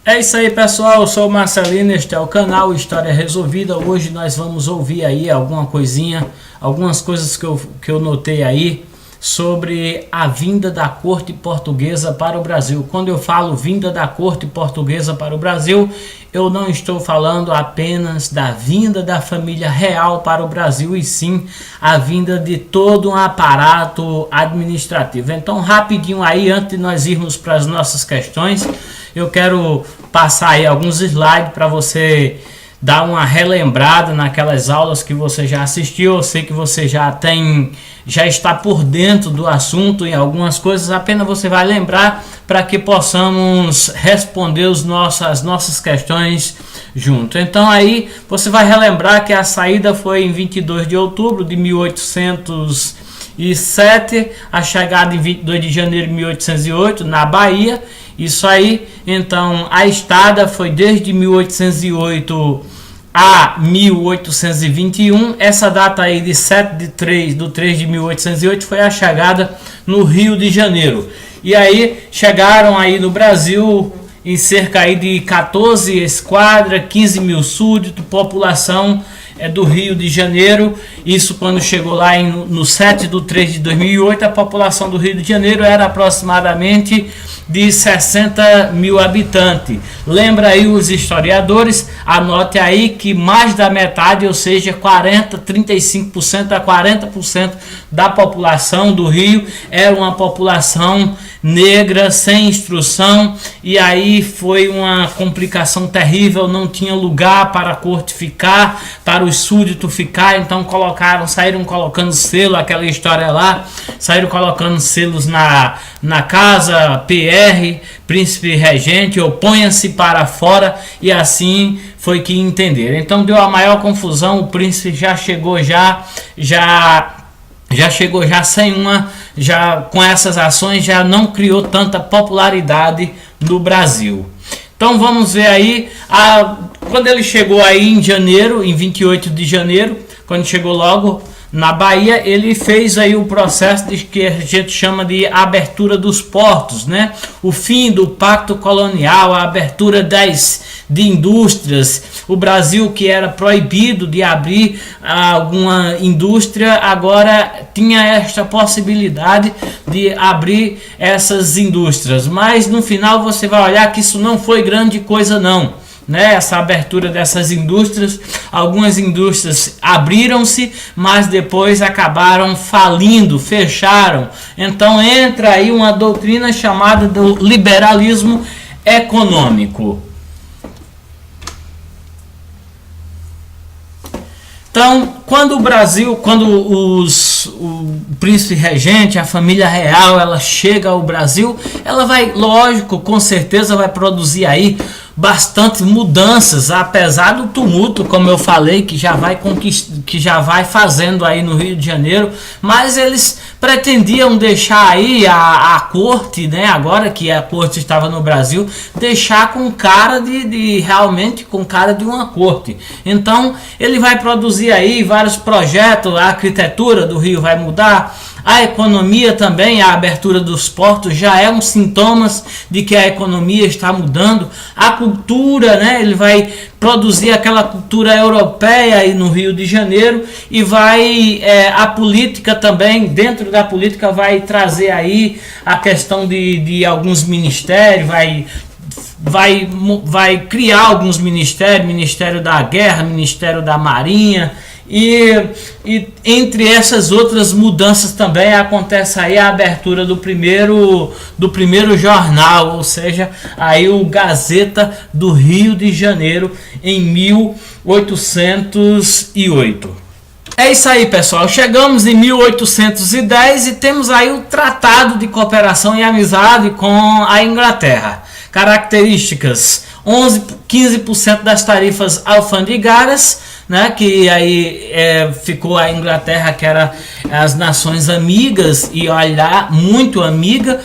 É isso aí, pessoal, eu sou o Marcelino, este é o canal História Resolvida. Hoje nós vamos ouvir aí algumas coisas que eu notei aí sobre a vinda da corte portuguesa para o Brasil. Quando eu falo vinda da corte portuguesa para o Brasil, eu não estou falando apenas da vinda da família real para o Brasil, e sim a vinda de todo um aparato administrativo. Então, rapidinho aí, antes de nós irmos para as nossas questões, eu quero passar aí alguns slides para você dar uma relembrada naquelas aulas que você já assistiu. Eu sei que você já está por dentro do assunto em algumas coisas, apenas você vai lembrar para que possamos responder as nossas questões junto. Então aí você vai relembrar que a saída foi em 22 de outubro de 1807, a chegada em 22 de janeiro de 1808 na Bahia. Isso aí, então a estada foi desde 1808 a 1821. Essa data aí de 7 de 3 de 1808 foi a chegada no Rio de Janeiro. E aí chegaram aí no Brasil em cerca aí de 14 esquadras, 15 mil súditos, população do Rio de Janeiro. Isso quando chegou lá no 7 de 3 de 2008, a população do Rio de Janeiro era aproximadamente de 60 mil habitantes. Lembra aí os historiadores, anote aí que mais da metade, ou seja, 35% a 40% da população do Rio era uma população negra, sem instrução, e aí foi uma complicação terrível. Não tinha lugar para a corte ficar, para os súditos ficar, então saíram colocando selo, aquela história lá, saíram colocando selos na casa, PR, príncipe regente, ou ponha-se para fora, e assim foi que entenderam. Então deu a maior confusão, o príncipe já chegou com essas ações, já não criou tanta popularidade no Brasil. Então vamos ver aí, quando ele chegou aí em janeiro, em 28 de janeiro, quando chegou logo na Bahia, ele fez aí o processo que a gente chama de abertura dos portos, né? O fim do pacto colonial, a abertura de indústrias. O Brasil, que era proibido de abrir alguma indústria, agora tinha esta possibilidade de abrir essas indústrias. Mas no final você vai olhar que isso não foi grande coisa não, né? Essa abertura dessas indústrias, algumas indústrias abriram-se, mas depois acabaram falindo, fecharam. Então entra aí uma doutrina chamada do liberalismo econômico. Então, quando o príncipe regente, a família real, ela chega ao Brasil, ela vai, lógico, com certeza vai produzir aí bastante mudanças, apesar do tumulto, como eu falei, que já vai fazendo aí no Rio de Janeiro. Mas eles pretendiam deixar aí a corte, né, agora que a corte estava no Brasil, deixar com cara realmente com cara de uma corte. Então ele vai produzir aí vários projetos, a arquitetura do Rio vai mudar, a economia também, a abertura dos portos já é um sintoma de que a economia está mudando. A cultura, né, ele vai produzir aquela cultura europeia aí no Rio de Janeiro, e a política também, dentro da política vai trazer aí a questão de alguns ministérios, vai criar alguns ministérios, Ministério da Guerra, Ministério da Marinha. E entre essas outras mudanças também acontece aí a abertura do primeiro jornal, ou seja, aí o Gazeta do Rio de Janeiro em 1808. É isso aí, pessoal, chegamos em 1810 e temos aí o Tratado de Cooperação e Amizade com a Inglaterra. Características: 15% das tarifas alfandegárias, né, que aí ficou a Inglaterra, que era as nações amigas, e olhar muito amiga,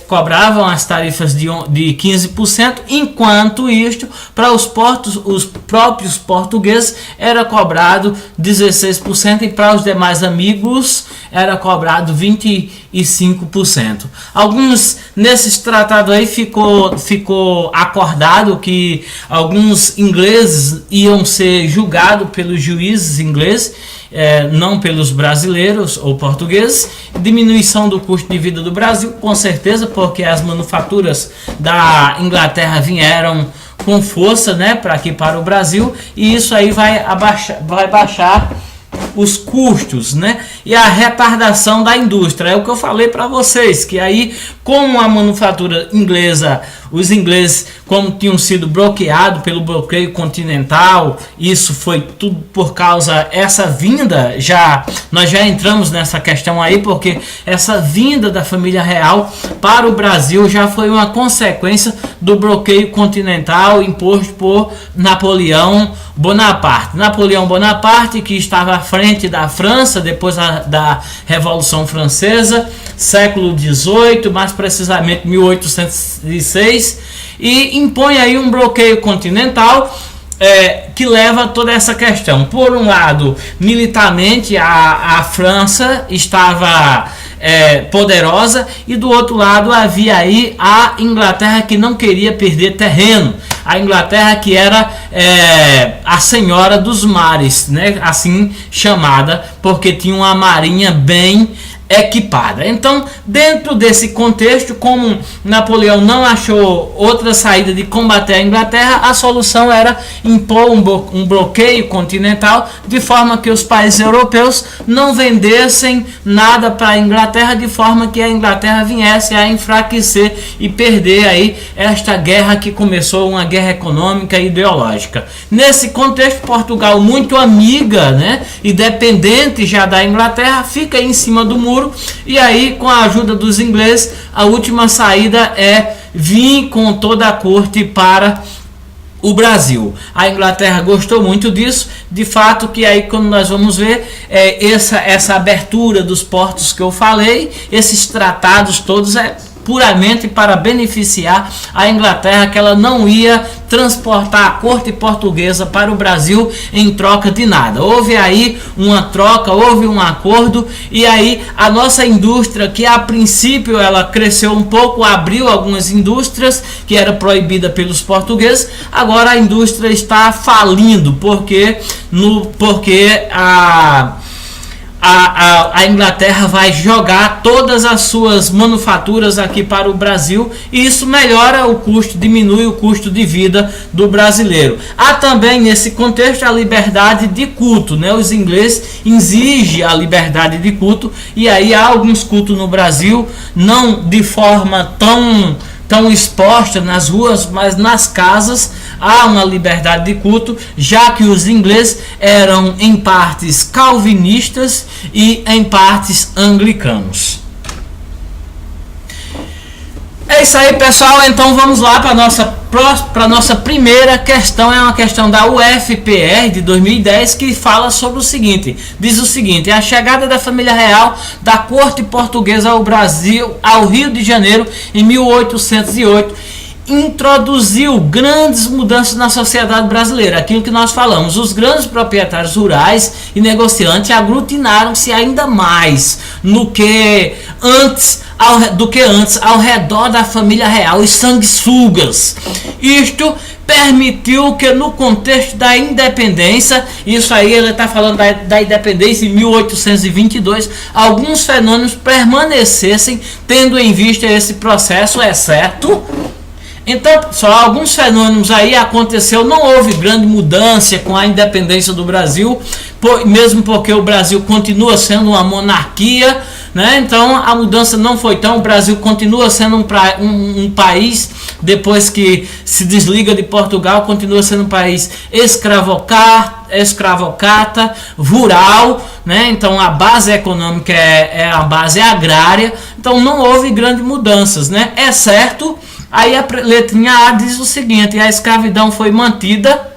cobravam as tarifas de 15%, enquanto isto para os próprios portugueses era cobrado 16% e para os demais amigos era cobrado 25%. Nesses tratados aí ficou acordado que alguns ingleses iam ser julgados pelos juízes ingleses, não pelos brasileiros ou portugueses. Diminuição do custo de vida do Brasil, com certeza, porque as manufaturas da Inglaterra vieram com força, né, para o Brasil, e isso aí vai baixar os custos, né? E a retardação da indústria, é o que eu falei para vocês, que aí, como a manufatura inglesa, os ingleses, como tinham sido bloqueados pelo bloqueio continental, isso foi tudo por causa essa vinda, nós já entramos nessa questão aí, porque essa vinda da família real para o Brasil já foi uma consequência do bloqueio continental imposto por Napoleão Bonaparte. Napoleão Bonaparte, que estava à frente da França depois da Revolução Francesa, século XVIII, mais precisamente 1806, e impõe aí um bloqueio continental que leva a toda essa questão. Por um lado, militarmente a França estava poderosa, e do outro lado havia aí a Inglaterra, que não queria perder terreno. A Inglaterra, que era a senhora dos mares, né, assim chamada, porque tinha uma marinha bem equipada. Então, dentro desse contexto, como Napoleão não achou outra saída de combater a Inglaterra, a solução era impor um bloqueio continental, de forma que os países europeus não vendessem nada para a Inglaterra, de forma que a Inglaterra viesse a enfraquecer e perder aí esta guerra que começou, uma guerra econômica e ideológica. Nesse contexto, Portugal, muito amiga, né, e dependente já da Inglaterra, fica em cima do muro. E aí, com a ajuda dos ingleses, a última saída é vir com toda a corte para o Brasil. A Inglaterra gostou muito disso, de fato, que aí, quando nós vamos ver essa abertura dos portos que eu falei, esses tratados todos puramente para beneficiar a Inglaterra, que ela não ia transportar a corte portuguesa para o Brasil em troca de nada. Houve aí uma troca, houve um acordo, e aí a nossa indústria, que a princípio ela cresceu um pouco, abriu algumas indústrias que era proibida pelos portugueses, agora a indústria está falindo, porque a Inglaterra vai jogar todas as suas manufaturas aqui para o Brasil, e isso melhora o custo, diminui o custo de vida do brasileiro. Há também nesse contexto a liberdade de culto, né? Os ingleses exigem a liberdade de culto, e aí há alguns cultos no Brasil, não de forma tão exposta nas ruas, mas nas casas há uma liberdade de culto, já que os ingleses eram em partes calvinistas e em partes anglicanos. É isso aí, pessoal. Então vamos lá para a nossa primeira questão. É uma questão da UFPR de 2010, que fala sobre o seguinte, diz o seguinte: a chegada da família real da corte portuguesa ao Brasil, ao Rio de Janeiro, em 1808, introduziu grandes mudanças na sociedade brasileira. Aquilo que nós falamos, os grandes proprietários rurais e negociantes aglutinaram-se ainda mais do que antes ao redor da família real, os sanguessugas. Isto permitiu que, no contexto da independência, isso aí ele está falando da independência em 1822, alguns fenômenos permanecessem, tendo em vista esse processo, exceto. Então, só alguns fenômenos aí aconteceu, não houve grande mudança com a independência do Brasil, mesmo porque o Brasil continua sendo uma monarquia, né? Então a mudança não foi tão, o Brasil continua sendo um país, depois que se desliga de Portugal, continua sendo um país escravocrata, rural, né? Então a base econômica é a base agrária, então não houve grandes mudanças, né? É certo. Aí a letrinha A diz o seguinte: a escravidão foi mantida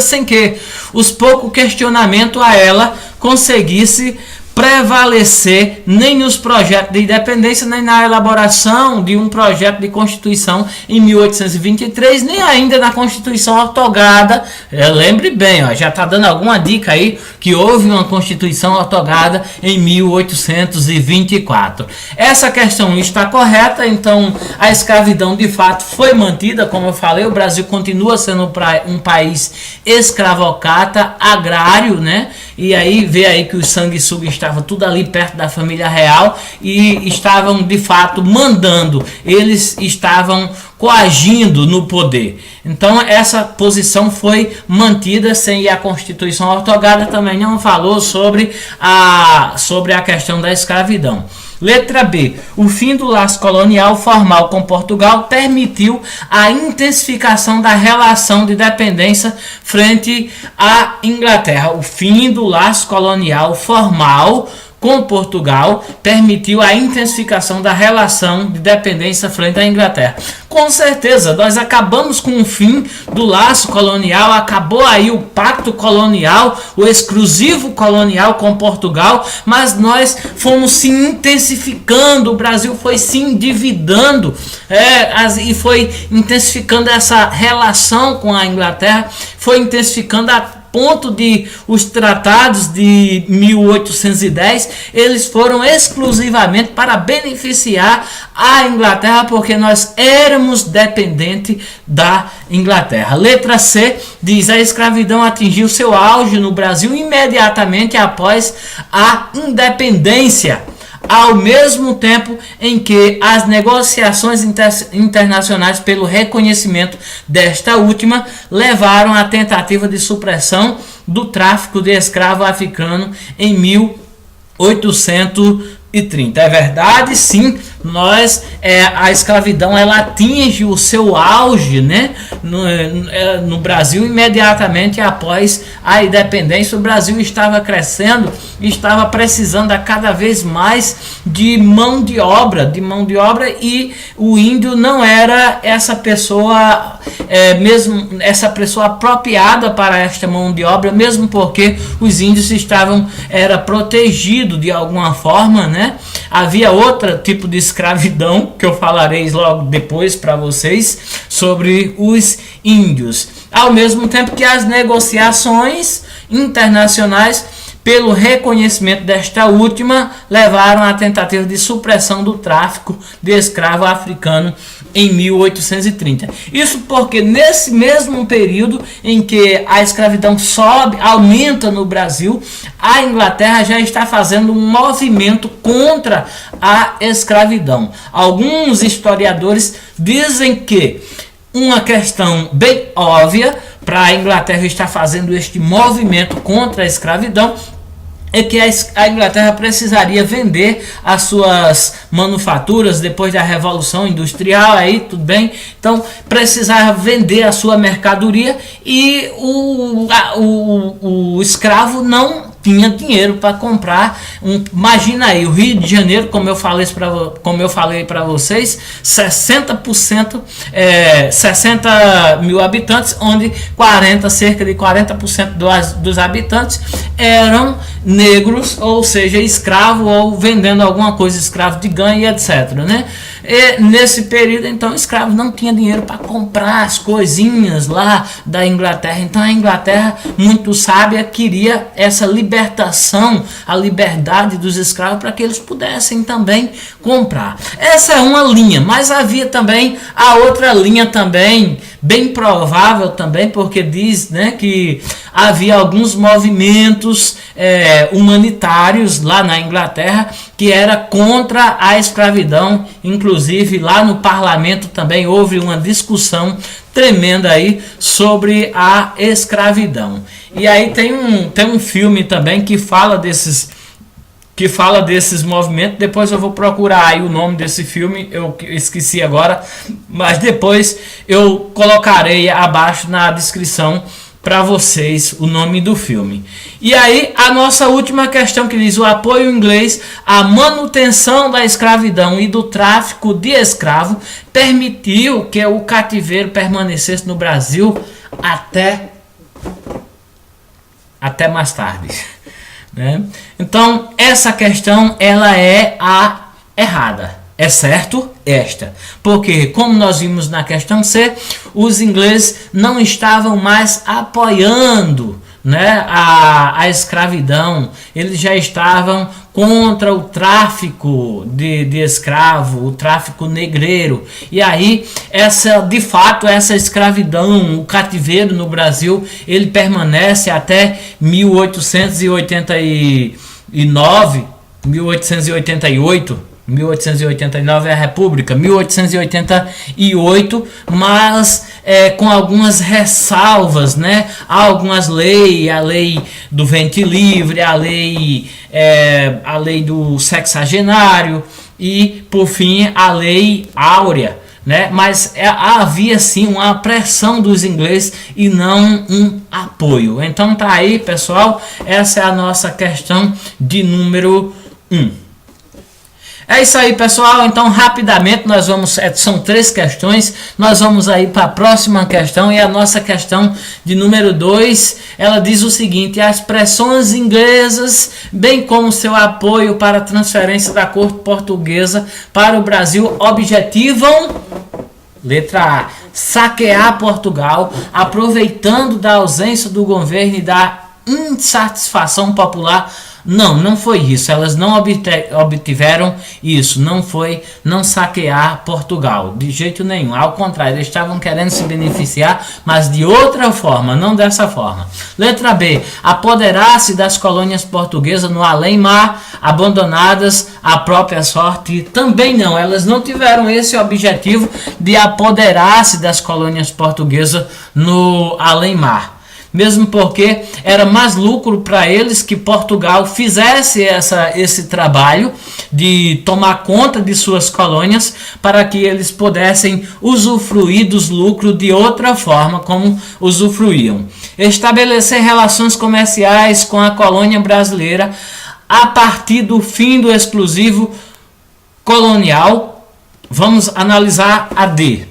sem que os poucos questionamentos a ela conseguisse prevalecer nem nos projetos de independência, nem na elaboração de um projeto de Constituição em 1823, nem ainda na Constituição ortogada. Lembre bem, ó, já está dando alguma dica aí que houve uma Constituição ortogada em 1824. Essa questão está correta, então a escravidão de fato foi mantida, como eu falei, o Brasil continua sendo um país escravocrata, agrário, né? E aí vê aí que os sanguessugas estavam tudo ali perto da família real e estavam de fato mandando, eles estavam coagindo no poder. Então essa posição foi mantida, sem a Constituição ortogada também não falou sobre a questão da escravidão. Letra B. O fim do laço colonial formal com Portugal permitiu a intensificação da relação de dependência frente à Inglaterra. O fim do laço colonial formal com Portugal permitiu a intensificação da relação de dependência frente à Inglaterra. Com certeza, nós acabamos com o fim do laço colonial, acabou aí o pacto colonial, o exclusivo colonial com Portugal, mas nós fomos se intensificando, o Brasil foi se endividando e foi intensificando essa relação com a Inglaterra, foi intensificando a ponto de os tratados de 1810, eles foram exclusivamente para beneficiar a Inglaterra, porque nós éramos dependentes da Inglaterra. Letra C diz: a escravidão atingiu seu auge no Brasil imediatamente após a independência, ao mesmo tempo em que as negociações internacionais pelo reconhecimento desta última levaram à tentativa de supressão do tráfico de escravo africano em 1830. É verdade, sim, a escravidão ela atinge o seu auge, né, no Brasil imediatamente após a independência. O Brasil estava crescendo, estava precisando a cada vez mais de mão de obra, e o índio não era essa pessoa essa pessoa apropriada para esta mão de obra, mesmo porque os índios era protegido de alguma forma, né? Havia outro tipo de escravidão que eu falarei logo depois para vocês sobre os índios. Ao mesmo tempo que as negociações internacionais pelo reconhecimento desta última levaram à tentativa de supressão do tráfico de escravo africano em 1830. Isso porque nesse mesmo período em que a escravidão aumenta no Brasil, a Inglaterra já está fazendo um movimento contra a escravidão. Alguns historiadores dizem que uma questão bem óbvia para a Inglaterra estar fazendo este movimento contra a escravidão é que a Inglaterra precisaria vender as suas manufaturas depois da Revolução Industrial, aí tudo bem, então precisava vender a sua mercadoria e o escravo não tinha dinheiro para comprar. Imagina aí, o Rio de Janeiro, como eu falei para vocês, 60%, 60 mil habitantes, onde cerca de 40% dos habitantes eram negros, ou seja, escravo ou vendendo alguma coisa, escravo de ganho, etc, né? E nesse período, então, o escravo não tinha dinheiro para comprar as coisinhas lá da Inglaterra. Então a Inglaterra, muito sábia, queria essa libertação, a liberdade dos escravos, para que eles pudessem também comprar. Essa é uma linha, mas havia também a outra linha também, bem provável também, porque diz, né, que havia alguns movimentos humanitários lá na Inglaterra que era contra a escravidão. Inclusive lá no parlamento também houve uma discussão tremenda aí sobre a escravidão. E aí tem um filme também que fala desses movimentos. Depois eu vou procurar aí o nome desse filme, eu esqueci agora, mas depois eu colocarei abaixo na descrição para vocês o nome do filme. E aí a nossa última questão, que diz: o apoio inglês à manutenção da escravidão e do tráfico de escravo permitiu que o cativeiro permanecesse no Brasil até mais tarde. né? Então essa questão ela é a errada. É certo esta, porque como nós vimos na questão C, os ingleses não estavam mais apoiando, né, a escravidão, eles já estavam contra o tráfico de escravo, o tráfico negreiro. E aí, de fato, essa escravidão, o cativeiro no Brasil, ele permanece até 1889, 1888. 1889 é a República, 1888, mas com algumas ressalvas, né? Há algumas leis, a lei do ventre livre, a lei do sexagenário e, por fim, a lei áurea, né? Mas havia sim uma pressão dos ingleses e não um apoio. Então tá aí, pessoal, essa é a nossa questão de número 1. É isso aí, pessoal. Então, rapidamente, nós vamos. São 3 questões. Nós vamos aí para a próxima questão. E a nossa questão de número 2, ela diz o seguinte: as pressões inglesas, bem como seu apoio para a transferência da corte portuguesa para o Brasil, objetivam. Letra A: saquear Portugal, aproveitando da ausência do governo e da insatisfação popular. Não foi isso. Elas não obtiveram isso. Não saquear Portugal, de jeito nenhum. Ao contrário, eles estavam querendo se beneficiar, mas de outra forma, não dessa forma. Letra B: apoderar-se das colônias portuguesas no além-mar, abandonadas à própria sorte. Também não. Elas não tiveram esse objetivo de apoderar-se das colônias portuguesas no além-mar. Mesmo porque era mais lucro para eles que Portugal fizesse esse trabalho de tomar conta de suas colônias, para que eles pudessem usufruir dos lucros de outra forma, como usufruíam. Estabelecer relações comerciais com a colônia brasileira a partir do fim do exclusivo colonial. Vamos analisar a D.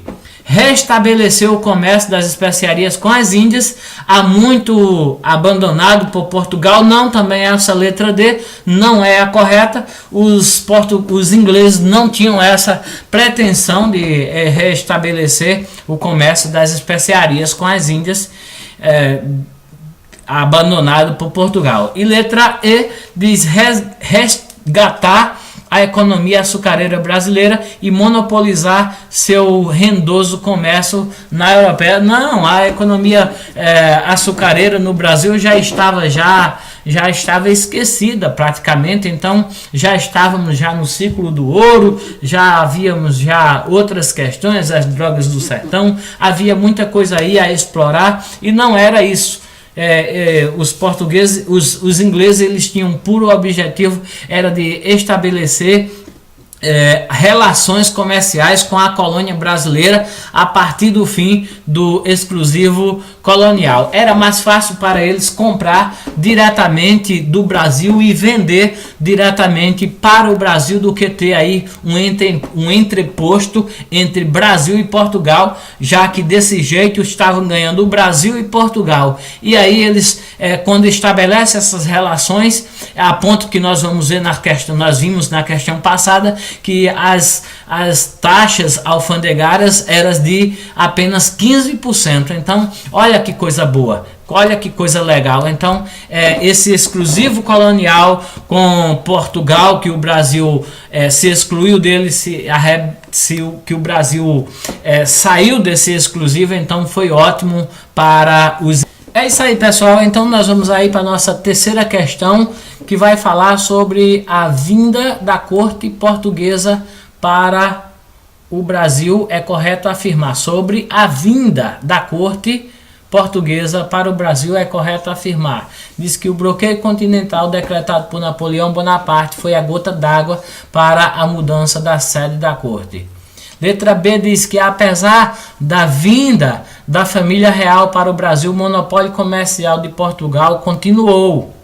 Restabeleceu o comércio das especiarias com as Índias, há muito abandonado por Portugal. Não, também essa letra D não é a correta. Os ingleses não tinham essa pretensão de restabelecer o comércio das especiarias com as Índias, abandonado por Portugal. E letra E diz resgatar a economia açucareira brasileira e monopolizar seu rendoso comércio na europeia. Não, a economia açucareira no Brasil já estava praticamente. Então já estávamos no ciclo do ouro, já havíamos outras questões, as drogas do sertão, havia muita coisa aí a explorar e não era isso. Os portugueses, os ingleses, eles tinham um puro objetivo, era de estabelecer relações comerciais com a colônia brasileira a partir do fim do exclusivo colonial. Era mais fácil para eles comprar diretamente do Brasil e vender diretamente para o Brasil do que ter aí um entreposto entre Brasil e Portugal, já que desse jeito estavam ganhando o Brasil e Portugal. E aí eles, quando estabelecem essas relações, a ponto que nós vamos ver na questão, nós vimos na questão passada, que as taxas alfandegárias eram de apenas 15%. Então, olha que coisa boa, olha que coisa legal. Então, esse exclusivo colonial com Portugal, que o Brasil se excluiu dele, que o Brasil saiu desse exclusivo, então foi ótimo para os... É isso aí, pessoal. Então nós vamos aí para a nossa terceira questão, que vai falar sobre a vinda da corte portuguesa para o Brasil. É correto afirmar sobre a vinda da corte portuguesa para o Brasil. É correto afirmar. Diz que o bloqueio continental decretado por Napoleão Bonaparte foi a gota d'água para a mudança da sede da corte. Letra B diz que, apesar da vinda da família real para o Brasil, o monopólio comercial de Portugal continuou.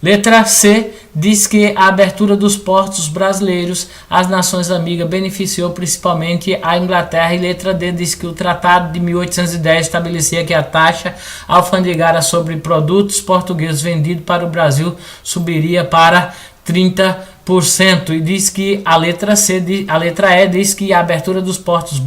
Letra C diz que a abertura dos portos brasileiros às nações amigas beneficiou principalmente a Inglaterra. E letra D diz que o Tratado de 1810 estabelecia que a taxa alfandegária sobre produtos portugueses vendidos para o Brasil subiria para 30%. E diz que a letra E diz que a abertura dos portos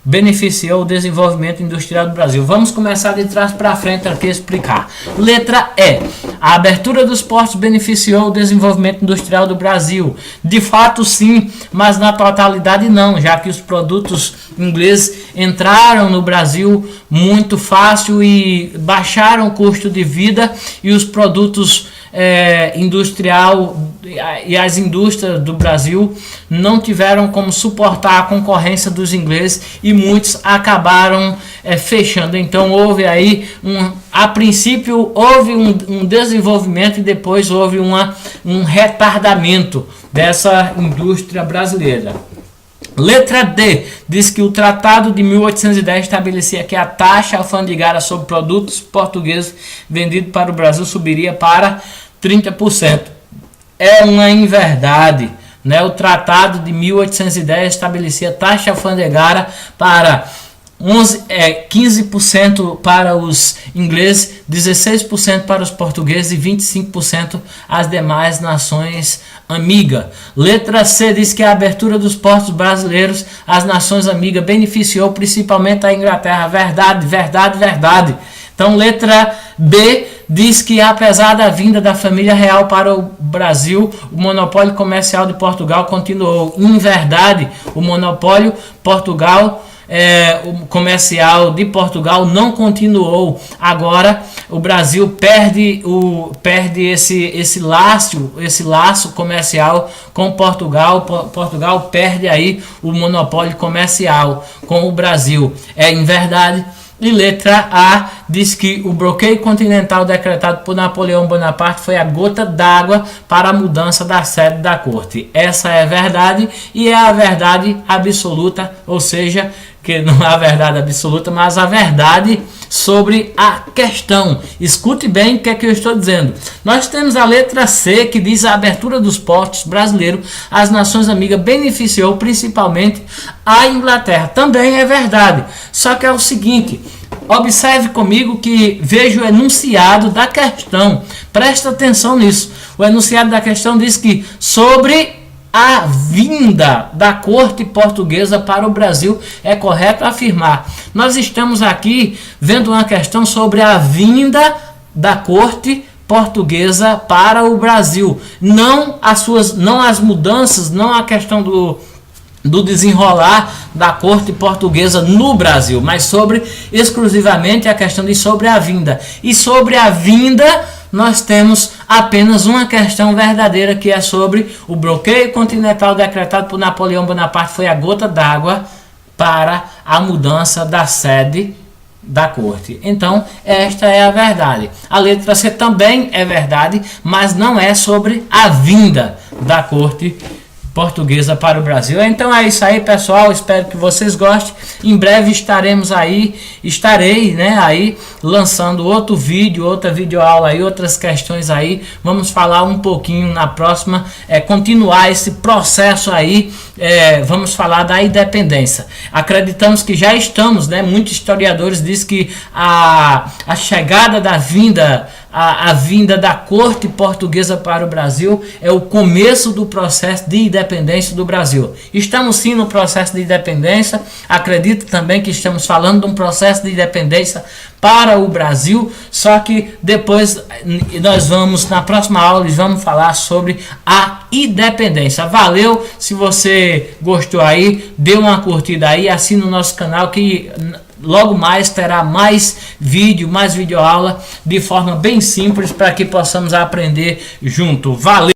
beneficiou o desenvolvimento industrial do Brasil. Vamos começar de trás para frente aqui explicar. Letra E. A abertura dos portos beneficiou o desenvolvimento industrial do Brasil. De fato, sim, mas na totalidade não, já que os produtos ingleses entraram no Brasil muito fácil e baixaram o custo de vida, e os produtos industrial e as indústrias do Brasil não tiveram como suportar a concorrência dos ingleses e muitos acabaram fechando. Então houve aí a princípio houve um desenvolvimento e depois houve um retardamento dessa indústria brasileira. Letra D diz que o Tratado de 1810 estabelecia que a taxa alfandegária sobre produtos portugueses vendidos para o Brasil subiria para 30%. É uma inverdade, né? O Tratado de 1810 estabelecia taxa alfandegária para 15% para os ingleses, 16% para os portugueses e 25% as demais nações amigas. Letra C diz que a abertura dos portos brasileiros às nações amigas beneficiou principalmente a Inglaterra. Verdade, verdade, verdade. Então, letra B diz que apesar da vinda da família real para o Brasil, o monopólio comercial de Portugal continuou. Em verdade, o monopólio o comercial de Portugal não continuou. Agora o Brasil perde esse laço comercial com Portugal. Portugal perde aí o monopólio comercial com o Brasil. É em verdade. E letra A diz que o bloqueio continental decretado por Napoleão Bonaparte foi a gota d'água para a mudança da sede da corte. Essa é a verdade, e é a verdade absoluta, ou seja, que não é a verdade absoluta, mas a verdade sobre a questão. Escute bem o que é que eu estou dizendo. Nós temos a letra C, que diz a abertura dos portos brasileiros às nações amigas beneficiou principalmente a Inglaterra. Também é verdade, só que é o seguinte: observe comigo que vejo o enunciado da questão. Presta atenção nisso. O enunciado da questão diz que sobre a vinda da corte portuguesa para o Brasil é correto afirmar. Nós estamos aqui vendo uma questão sobre a vinda da corte portuguesa para o Brasil, não as mudanças, não a questão do desenrolar da corte portuguesa no Brasil, mas exclusivamente a questão sobre a vinda. E sobre a vinda nós temos apenas uma questão verdadeira, que é sobre o bloqueio continental decretado por Napoleão Bonaparte foi a gota d'água para a mudança da sede da corte. Então esta é a verdade. A letra C também é verdade, mas não é sobre a vinda da corte portuguesa para o Brasil. Então é isso aí, pessoal, espero que vocês gostem. Em breve estarei aí lançando outro vídeo, outra videoaula aí, outras questões aí. Vamos falar um pouquinho na próxima, continuar esse processo aí. Vamos falar da independência. Acreditamos que já estamos, muitos historiadores dizem que a chegada da vinda a vinda da corte portuguesa para o Brasil é o começo do processo de independência do Brasil. Estamos sim no processo de independência. Acredito também que estamos falando de um processo de independência para o Brasil, só que depois na próxima aula vamos falar sobre a independência. Valeu, se você gostou aí, dê uma curtida aí, assina o nosso canal que logo mais terá mais videoaula de forma bem simples para que possamos aprender junto. Valeu!